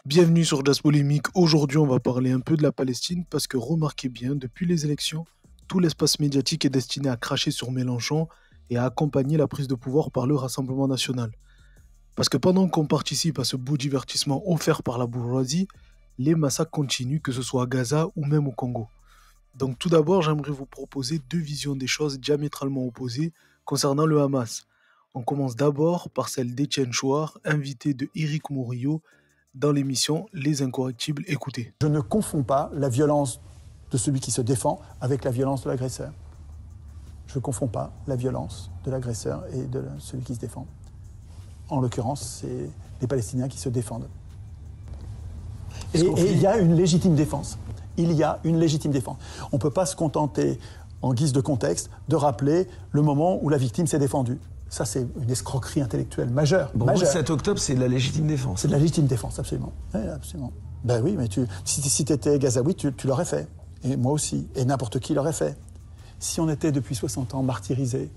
Bienvenue sur Jazz Polémique. Aujourd'hui, on va parler un peu de la Palestine parce que remarquez bien, depuis les élections, tout l'espace médiatique est destiné à cracher sur Mélenchon et à accompagner la prise de pouvoir par le Rassemblement national. Parce que pendant qu'on participe à ce beau divertissement offert par la bourgeoisie, les massacres continuent, que ce soit à Gaza ou même au Congo. Donc tout d'abord, j'aimerais vous proposer deux visions des choses diamétralement opposées concernant le Hamas. On commence d'abord par celle d'Étienne Chouard, invité de Éric Morillo, dans l'émission Les Incorrectibles. Écoutez. Je ne confonds pas la violence de celui qui se défend avec la violence de l'agresseur. Je ne confonds pas la violence de l'agresseur et de celui qui se défend. En l'occurrence, c'est les Palestiniens qui se défendent. Et il y a une légitime défense. Il y a une légitime défense. On ne peut pas se contenter, en guise de contexte, de rappeler le moment où la victime s'est défendue. Ça, c'est une escroquerie intellectuelle majeure. Bon, majeure. Le 7 octobre, c'est de la légitime défense. C'est de la légitime défense, absolument. Oui, absolument. Ben oui, mais si tu étais gazaoui, tu l'aurais fait. Et moi aussi. Et n'importe qui l'aurait fait. Si on était depuis 60 ans martyrisés.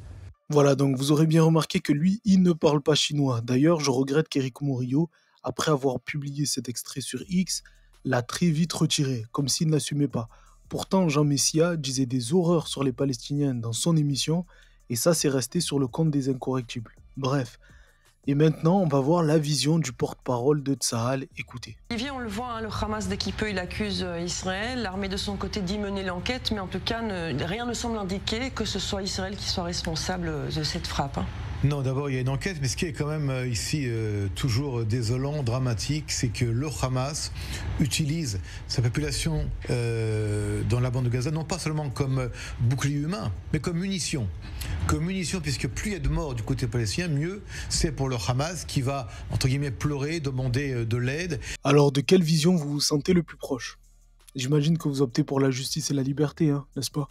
Voilà, donc vous aurez bien remarqué que lui, il ne parle pas chinois. D'ailleurs, je regrette qu'Éric Morillo, après avoir publié cet extrait sur X, l'a très vite retiré, comme s'il n'assumait pas. Pourtant, Jean Messia disait des horreurs sur les Palestiniens dans son émission, et ça, c'est resté sur le compte des Incorrectibles. Bref. Et maintenant, on va voir la vision du porte-parole de Tsahal. Écoutez. Olivier, on le voit, le Hamas, dès qu'il peut, il accuse Israël. L'armée, de son côté, dit mener l'enquête, mais en tout cas, rien ne semble indiquer que ce soit Israël qui soit responsable de cette frappe. Non, d'abord, il y a une enquête, mais ce qui est quand même ici toujours désolant, dramatique, c'est que le Hamas utilise sa population dans la bande de Gaza, non pas seulement comme bouclier humain, mais comme munition. Comme munition, puisque plus il y a de morts du côté palestinien, mieux c'est pour le Hamas qui va, entre guillemets, pleurer, demander de l'aide. Alors, de quelle vision vous vous sentez le plus proche? J'imagine que vous optez pour la justice et la liberté, n'est-ce pas?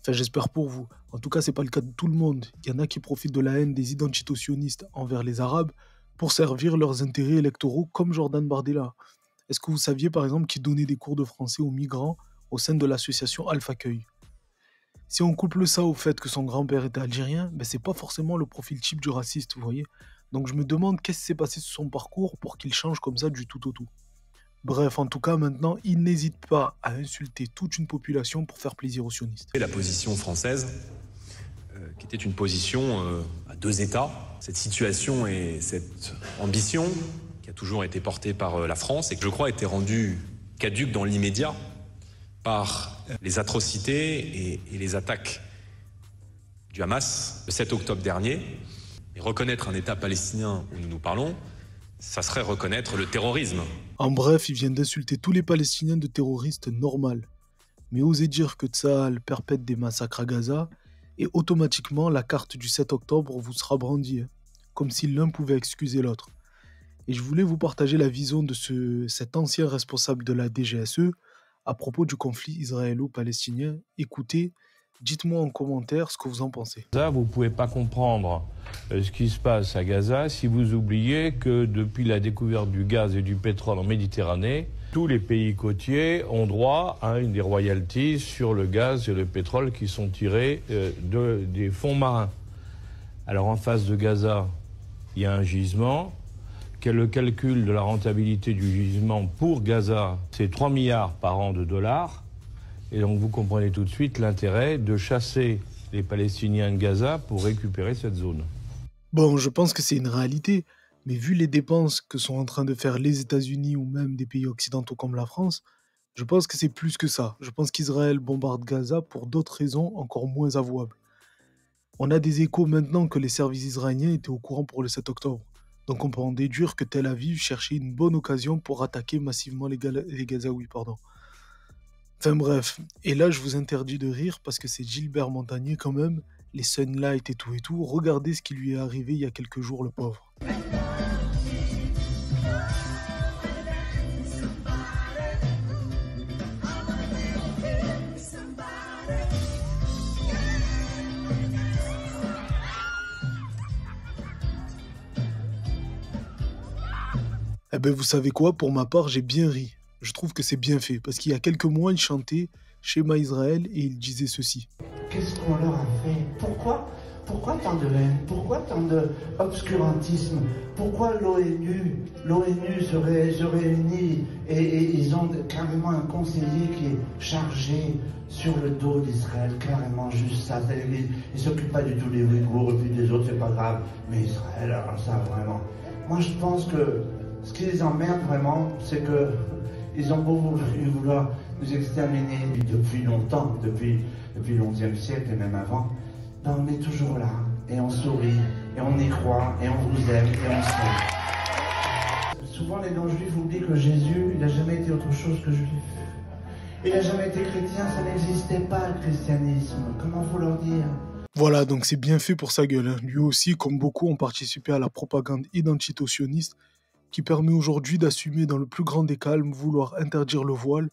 Enfin, j'espère pour vous. En tout cas, c'est pas le cas de tout le monde. Il y en a qui profitent de la haine des identito-sionistes envers les Arabes pour servir leurs intérêts électoraux comme Jordan Bardella. Est-ce que vous saviez par exemple qu'il donnait des cours de français aux migrants au sein de l'association Alpha Accueil? Si on couple ça au fait que son grand-père était algérien, c'est pas forcément le profil type du raciste, vous voyez. Donc je me demande qu'est-ce qui s'est passé sur son parcours pour qu'il change comme ça du tout au tout. Bref, en tout cas, maintenant, il n'hésite pas à insulter toute une population pour faire plaisir aux sionistes. La position française, qui était une position à deux États, cette situation et cette ambition qui a toujours été portée par la France et qui, je crois, a été rendue caduque dans l'immédiat par les atrocités et les attaques du Hamas le 7 octobre dernier. Et reconnaître un État palestinien où nous nous parlons, ça serait reconnaître le terrorisme. En bref, il vient d'insulter tous les Palestiniens de terroristes normal. Mais osez dire que Tsahal perpètre des massacres à Gaza, et automatiquement la carte du 7 octobre vous sera brandie, comme si l'un pouvait excuser l'autre. Et je voulais vous partager la vision de cet ancien responsable de la DGSE à propos du conflit israélo-palestinien. Écoutez, dites-moi en commentaire ce que vous en pensez. Vous ne pouvez pas comprendre ce qui se passe à Gaza si vous oubliez que depuis la découverte du gaz et du pétrole en Méditerranée, tous les pays côtiers ont droit à des royalties sur le gaz et le pétrole qui sont tirés des fonds marins. Alors en face de Gaza, il y a un gisement. Le calcul de la rentabilité du gisement pour Gaza, c'est 3 milliards par an de dollars. Et donc vous comprenez tout de suite l'intérêt de chasser les Palestiniens de Gaza pour récupérer cette zone. Bon, je pense que c'est une réalité, mais vu les dépenses que sont en train de faire les États-Unis ou même des pays occidentaux comme la France, je pense que c'est plus que ça. Je pense qu'Israël bombarde Gaza pour d'autres raisons encore moins avouables. On a des échos maintenant que les services israéliens étaient au courant pour le 7 octobre. Donc on peut en déduire que Tel Aviv cherchait une bonne occasion pour attaquer massivement les Gazaouis. Enfin bref, et là je vous interdis de rire parce que c'est Gilbert Montagnier quand même, les Sunlight et tout, regardez ce qui lui est arrivé il y a quelques jours le pauvre. Eh ben vous savez quoi, pour ma part j'ai bien ri. Je trouve que c'est bien fait, parce qu'il y a quelques mois il chantait Shema Israël et il disait ceci. Qu'est-ce qu'on leur a fait? Pourquoi Pourquoi tant de haine? Pourquoi tant d'obscurantisme? Pourquoi l'ONU se réunit et ils ont carrément un conseiller qui est chargé sur le dos d'Israël, carrément juste ça. Ils s'occupent pas du tout des Ouïghours et puis des autres, c'est pas grave. Mais Israël, alors ça vraiment. Moi je pense que ce qui les emmerde vraiment, c'est que ils ont beau vouloir nous exterminer depuis longtemps, depuis le XIe siècle et même avant. Ben, on est toujours là, et on sourit, et on y croit, et on vous aime, et on s'aime. Souvent les non-juifs oublient que Jésus, il n'a jamais été autre chose que juif. Il n'a jamais été chrétien, ça n'existait pas le christianisme. Comment vous leur dire? Voilà, donc c'est bien fait pour sa gueule. Hein. Lui aussi, comme beaucoup, ont participé à la propagande identito-sioniste qui permet aujourd'hui d'assumer dans le plus grand des calmes vouloir interdire le voile,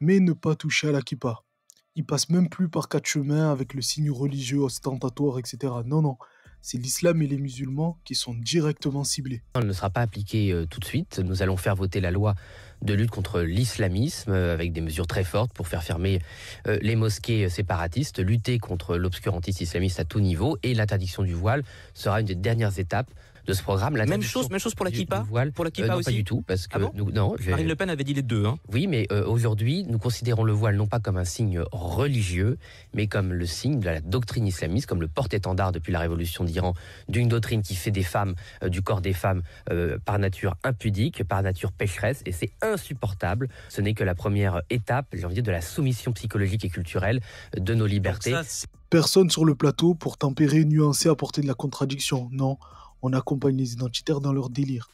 mais ne pas toucher à la kippa. Il passe même plus par quatre chemins avec le signe religieux ostentatoire, etc. Non, c'est l'islam et les musulmans qui sont directement ciblés. Elle ne sera pas appliquée tout de suite. Nous allons faire voter la loi de lutte contre l'islamisme avec des mesures très fortes pour faire fermer les mosquées séparatistes, lutter contre l'obscurantisme islamiste à tout niveau, et l'interdiction du voile sera une des dernières étapes de ce programme. Même chose pour la kippa? Pour la kippa non, aussi? pas du tout, parce que Marine Le Pen avait dit les deux. Hein. Oui, mais aujourd'hui, nous considérons le voile non pas comme un signe religieux, mais comme le signe de la doctrine islamiste, comme le porte-étendard depuis la révolution d'Iran, d'une doctrine qui fait des femmes, du corps des femmes, par nature impudique, par nature pécheresse, et c'est insupportable. Ce n'est que la première étape, j'ai envie de dire, de la soumission psychologique et culturelle de nos libertés. Personne sur le plateau pour tempérer, nuancer, apporter de la contradiction. Non. On accompagne les identitaires dans leur délire.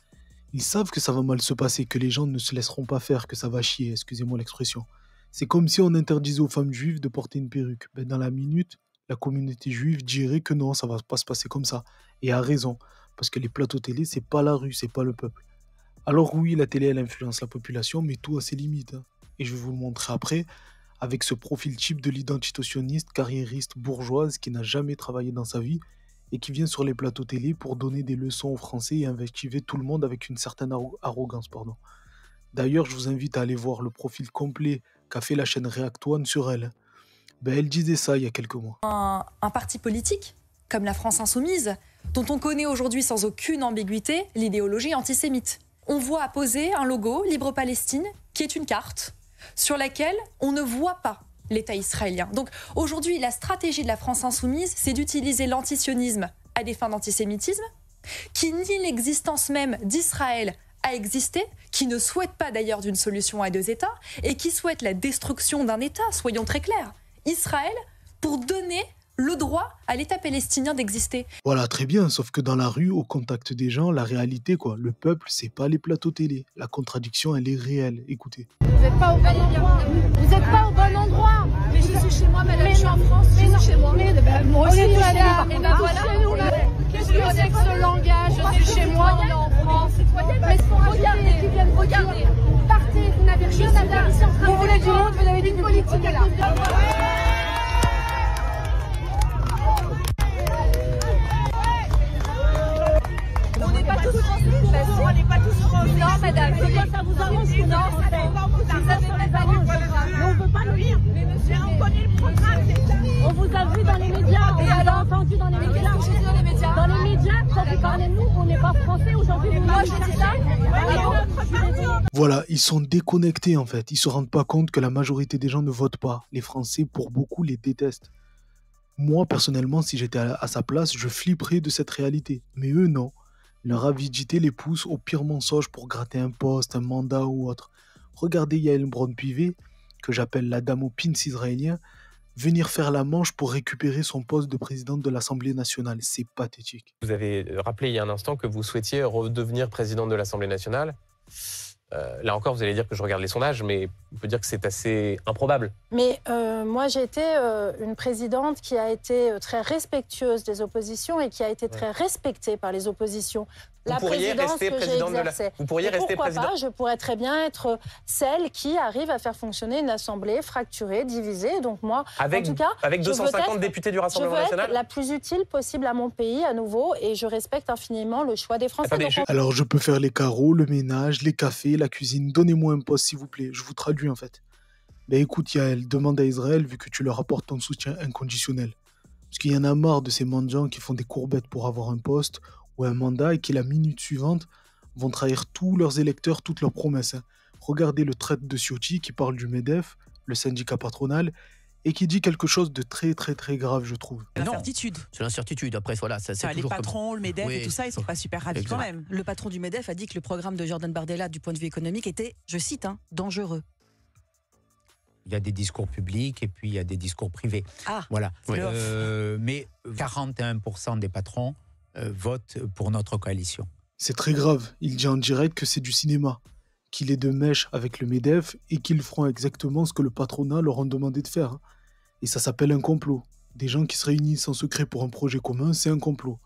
Ils savent que ça va mal se passer, que les gens ne se laisseront pas faire, que ça va chier, excusez-moi l'expression. C'est comme si on interdisait aux femmes juives de porter une perruque. Ben dans la minute, la communauté juive dirait que non, ça va pas se passer comme ça. Et a raison, parce que les plateaux télé, c'est pas la rue, c'est pas le peuple. Alors oui, la télé, elle influence la population, mais tout a ses limites. Hein. Et je vais vous le montrer après, avec ce profil type de l'identito-sioniste, carriériste, bourgeoise, qui n'a jamais travaillé dans sa vie, et qui vient sur les plateaux télé pour donner des leçons aux Français et invectiver tout le monde avec une certaine arrogance. D'ailleurs, je vous invite à aller voir le profil complet qu'a fait la chaîne React One sur elle. Ben, elle disait ça il y a quelques mois. Un parti politique, comme la France Insoumise, dont on connaît aujourd'hui sans aucune ambiguïté l'idéologie antisémite. On voit apposer un logo Libre Palestine, qui est une carte sur laquelle on ne voit pas l'État israélien. Donc aujourd'hui, la stratégie de la France Insoumise, c'est d'utiliser l'antisionisme à des fins d'antisémitisme, qui nie l'existence même d'Israël à exister, qui ne souhaite pas d'ailleurs d'une solution à deux États, et qui souhaite la destruction d'un État, soyons très clairs, Israël, pour donner le droit à l'État palestinien d'exister. Voilà, très bien, sauf que dans la rue, au contact des gens, la réalité, le peuple, c'est pas les plateaux télé. La contradiction, elle est réelle. Écoutez. Vous n'êtes pas au bon endroit. Vous n'êtes pas au bon endroit. Mais je suis chez moi, madame. Je suis en France. Je suis chez moi. Moi aussi, madame. Et ben voilà. Qu'est-ce que c'est que ce langage? Je suis chez moi, on est en France. Mais regardez. Partez, vous n'avez rien à faire ici en train de... Vous voulez du monde, vous avez une politique à cause On n'est pas tous français. On n'est pas tous français. Non, madame. Ça vous arrange? Non, vous avez pas valeurs. Mais on ne veut pas le lire. Mais monsieur, on connaît le programme. On vous a vu dans les médias. On vous a entendu dans les médias. Dans les médias, ça fait parler de nous. On n'est pas français aujourd'hui. Moi, je dis ça. Voilà, ils sont déconnectés en fait. Ils se rendent pas compte que la majorité des gens ne votent pas. Les Français, pour beaucoup, les détestent. Moi, personnellement, si j'étais à sa place, je flipperais de cette réalité. Mais eux, non. Leur avidité les pousse au pire mensonge pour gratter un poste, un mandat ou autre. Regardez Yael Braun-Pivet, que j'appelle la dame aux pins israélien, venir faire la manche pour récupérer son poste de présidente de l'Assemblée nationale. C'est pathétique. Vous avez rappelé il y a un instant que vous souhaitiez redevenir présidente de l'Assemblée nationale. Là encore, vous allez dire que je regarde les sondages, mais on peut dire que c'est assez improbable. Mais moi, j'ai été une présidente qui a été très respectueuse des oppositions et qui a été très respectée par les oppositions. Vous pourriez rester présidente de la... Vous pourriez rester présidente. Pourquoi pas? Je pourrais très bien être celle qui arrive à faire fonctionner une assemblée fracturée, divisée. Donc moi, avec, en tout cas, avec 250 députés du Rassemblement national. Je veux être la plus utile possible à mon pays à nouveau, et je respecte infiniment le choix des Français. Attendez, alors je peux faire les carreaux, le ménage, les cafés, la cuisine. Donnez-moi un poste s'il vous plaît. Je vous traduis en fait. Ben écoute Yael, demande à Israël vu que tu leur apportes ton soutien inconditionnel. Parce qu'il y en a marre de ces mendiants qui font des courbettes pour avoir un poste ou un mandat et qui, la minute suivante, vont trahir tous leurs électeurs, toutes leurs promesses. Regardez le trait de Ciotti qui parle du MEDEF, le syndicat patronal, et qui dit quelque chose de très très très grave, je trouve. L'incertitude. C'est l'incertitude. Après, voilà, ça c'est toujours les patrons, le MEDEF et tout ça, ils sont pas super ravis quand même. Le patron du MEDEF a dit que le programme de Jordan Bardella, du point de vue économique, était, je cite, dangereux. Il y a des discours publics et puis il y a des discours privés. Ah, voilà. Mais 41% des patrons votent pour notre coalition. C'est très grave. Il dit en direct que c'est du cinéma, qu'il est de mèche avec le MEDEF et qu'ils feront exactement ce que le patronat leur a demandé de faire. Et ça s'appelle un complot. Des gens qui se réunissent en secret pour un projet commun, c'est un complot.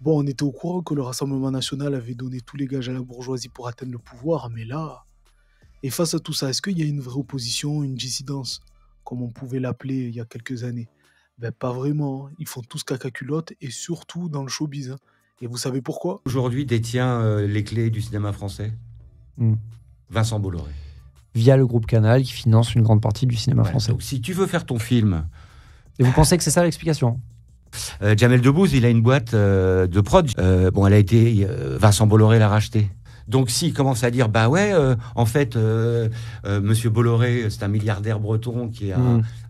Bon, on était au courant que le Rassemblement national avait donné tous les gages à la bourgeoisie pour atteindre le pouvoir, mais là... Et face à tout ça, est-ce qu'il y a une vraie opposition, une dissidence, comme on pouvait l'appeler il y a quelques années? Ben pas vraiment, ils font tous caca-culotte et surtout dans le showbiz. Et vous savez pourquoi? Aujourd'hui détient les clés du cinéma français. Vincent Bolloré. Via le groupe Canal qui finance une grande partie du cinéma français. Donc si tu veux faire ton film... Et vous pensez que c'est ça l'explication? Jamel Debbouze, il a une boîte de prod. Bon, elle a été... Vincent Bolloré l'a rachetée. Donc s'il commence à dire, bah ouais, en fait, Monsieur Bolloré, c'est un milliardaire breton qui a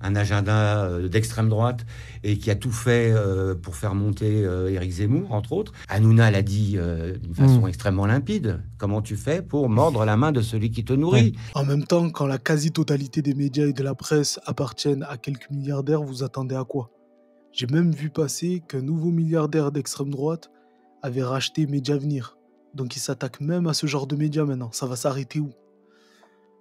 un agenda d'extrême droite et qui a tout fait pour faire monter Éric Zemmour, entre autres. Hanouna l'a dit d'une façon extrêmement limpide. Comment tu fais pour mordre la main de celui qui te nourrit? En même temps, quand la quasi-totalité des médias et de la presse appartiennent à quelques milliardaires, vous attendez à quoi? J'ai même vu passer qu'un nouveau milliardaire d'extrême droite avait racheté Mediavenir. Donc il s'attaque même à ce genre de médias maintenant. Ça va s'arrêter où?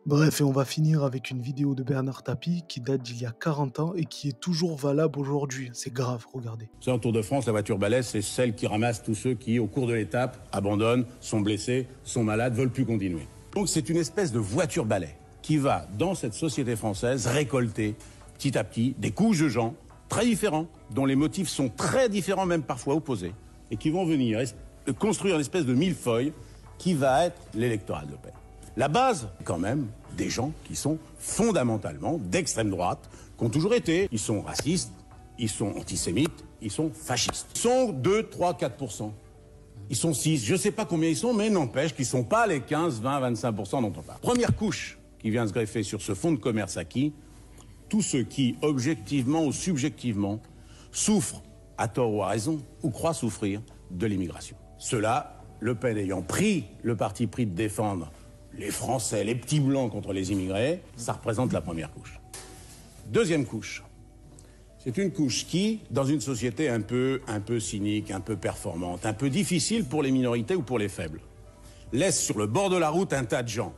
Bref, et on va finir avec une vidéo de Bernard Tapie qui date d'il y a 40 ans et qui est toujours valable aujourd'hui. C'est grave, regardez. C'est en Tour de France, la voiture balai, c'est celle qui ramasse tous ceux qui, au cours de l'étape, abandonnent, sont blessés, sont malades, veulent plus continuer. Donc c'est une espèce de voiture balai qui va, dans cette société française, récolter petit à petit des couches de gens très différents, dont les motifs sont très différents, même parfois opposés, et qui vont venir construire une espèce de millefeuille qui va être l'électorat de Le Pen. La base, quand même, des gens qui sont fondamentalement d'extrême droite, qui ont toujours été. Ils sont racistes, ils sont antisémites, ils sont fascistes. Ils sont 2, 3, 4%. Ils sont 6, je ne sais pas combien ils sont, mais n'empêche qu'ils ne sont pas les 15, 20, 25% dont on parle. Première couche qui vient se greffer sur ce fonds de commerce acquis, tous ceux qui, objectivement ou subjectivement, souffrent, à tort ou à raison, ou croient souffrir, de l'immigration. Cela, Le Pen ayant pris le parti pris de défendre les Français, les petits blancs contre les immigrés, ça représente la première couche. Deuxième couche, c'est une couche qui, dans une société un peu cynique, un peu performante, un peu difficile pour les minorités ou pour les faibles, laisse sur le bord de la route un tas de gens.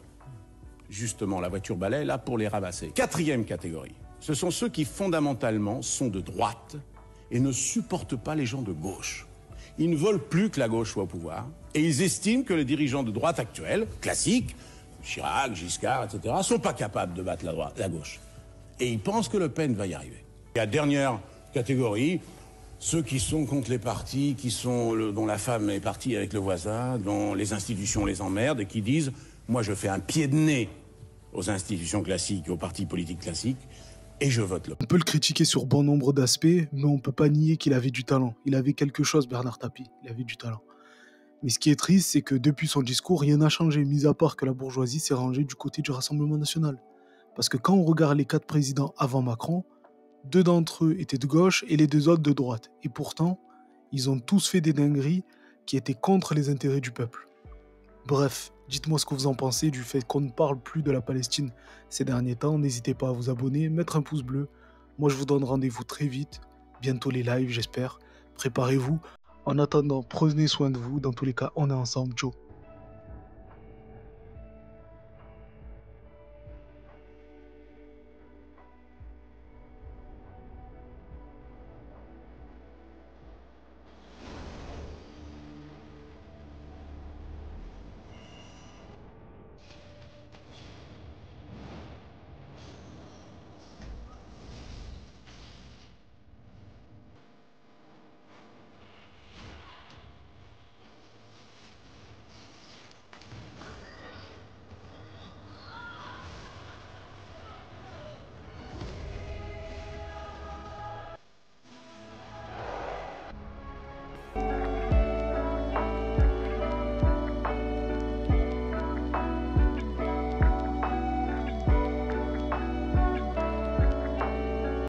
Justement, la voiture balai est là pour les ramasser. Quatrième catégorie, ce sont ceux qui fondamentalement sont de droite et ne supportent pas les gens de gauche. Ils ne veulent plus que la gauche soit au pouvoir. Et ils estiment que les dirigeants de droite actuels, classiques, Chirac, Giscard, etc., ne sont pas capables de battre la gauche. Et ils pensent que Le Pen va y arriver. Et la dernière catégorie, ceux qui sont contre les partis, dont la femme est partie avec le voisin, dont les institutions les emmerdent et qui disent « Moi, je fais un pied de nez aux institutions classiques et aux partis politiques classiques. » Et je vote Le Pen. On peut le critiquer sur bon nombre d'aspects, mais on ne peut pas nier qu'il avait du talent. Il avait quelque chose, Bernard Tapie. Il avait du talent. Mais ce qui est triste, c'est que depuis son discours, rien n'a changé, mis à part que la bourgeoisie s'est rangée du côté du Rassemblement national. Parce que quand on regarde les 4 présidents avant Macron, 2 d'entre eux étaient de gauche et les 2 autres de droite. Et pourtant, ils ont tous fait des dingueries qui étaient contre les intérêts du peuple. Bref, dites-moi ce que vous en pensez du fait qu'on ne parle plus de la Palestine ces derniers temps. N'hésitez pas à vous abonner, mettre un pouce bleu. Moi, je vous donne rendez-vous très vite. Bientôt les lives, j'espère. Préparez-vous. En attendant, prenez soin de vous. Dans tous les cas, on est ensemble. Ciao.